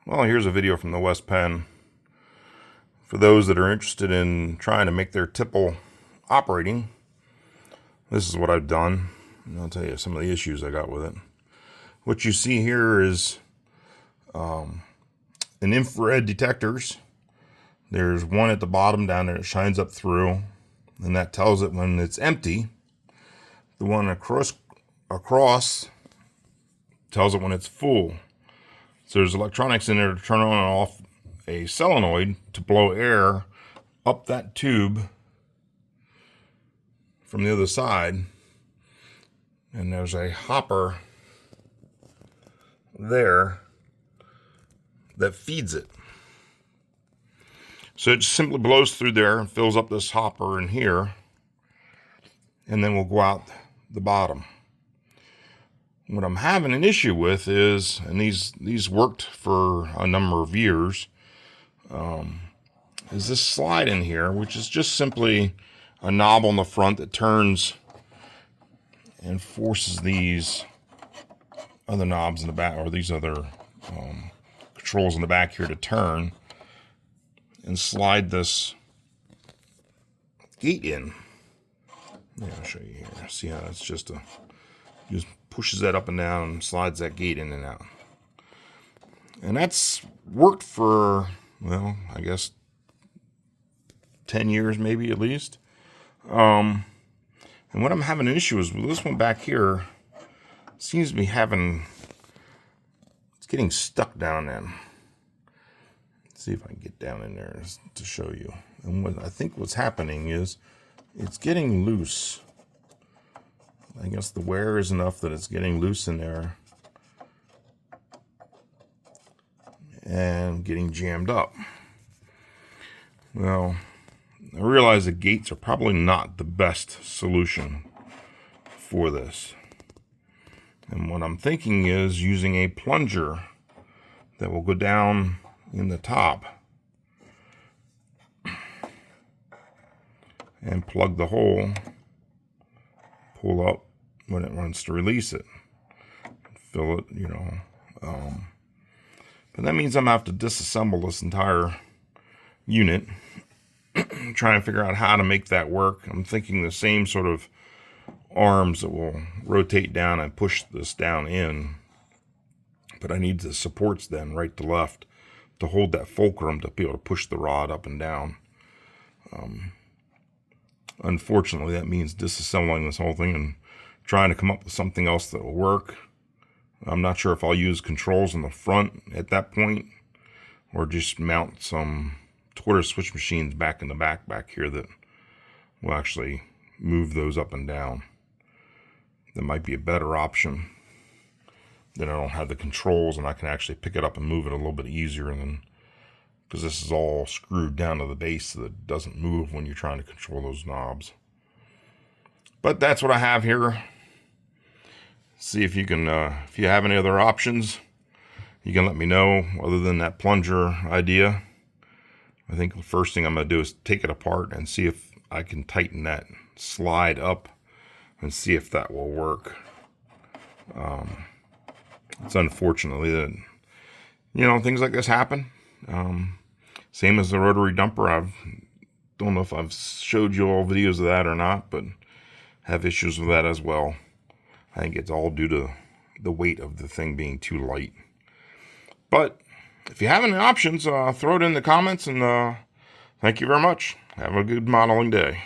Well, here's a video from the West Penn. For those that are interested in trying to make their Tipple operating, this is what I've done. And I'll tell you some of the issues I got with it. What you see here is an infrared detectors. There's one at the bottom down there that shines up through, and that tells it when it's empty. The one across tells it when it's full. So there's electronics in there to turn on and off a solenoid to blow air up that tube from the other side. And there's a hopper there that feeds it. So it just simply blows through there and fills up this hopper in here, and then we'll go out the bottom. What I'm having an issue with is, and these worked for a number of years, is this slide in here, which is just simply a knob on the front that turns and forces these other knobs in the back, or these other controls in the back here to turn and slide this gate in. Yeah, I'll show you here. See how it's just pushes that up and down and slides that gate in and out. And that's worked for, well, I guess 10 years maybe at least. And what I'm having an issue is with this one back here, it seems to be it's getting stuck down in. Let's see if I can get down in there to show you. And what I think what's happening is it's getting loose. I guess the wear is enough that it's getting loose in there and getting jammed up. Well, I realize the gates are probably not the best solution for this. And what I'm thinking is using a plunger that will go down in the top and plug the hole, pull up when it wants to release it, fill it, but that means I'm gonna have to disassemble this entire unit, trying to figure out how to make that work. I'm thinking the same sort of arms that will rotate down and push this down in, but I need the supports then right to left to hold that fulcrum to be able to push the rod up and down. Unfortunately, that means disassembling this whole thing and trying to come up with something else that will work. I'm not sure if I'll use controls in the front at that point or just mount some Twitter switch machines back in the back here that will actually move those up and down. That might be a better option. Then I don't have the controls and I can actually pick it up and move it a little bit easier than, because this is all screwed down to the base so that it doesn't move when you're trying to control those knobs. But that's what I have here. See if you can, if you have any other options, you can let me know other than that plunger idea. I think the first thing I'm going to do is take it apart and see if I can tighten that slide up and see if that will work. It's unfortunately that, things like this happen. Same as the rotary dumper. I don't know if I've showed you all videos of that or not, but have issues with that as well. I think it's all due to the weight of the thing being too light. But if you have any options, throw it in the comments, and thank you very much. Have a good modeling day.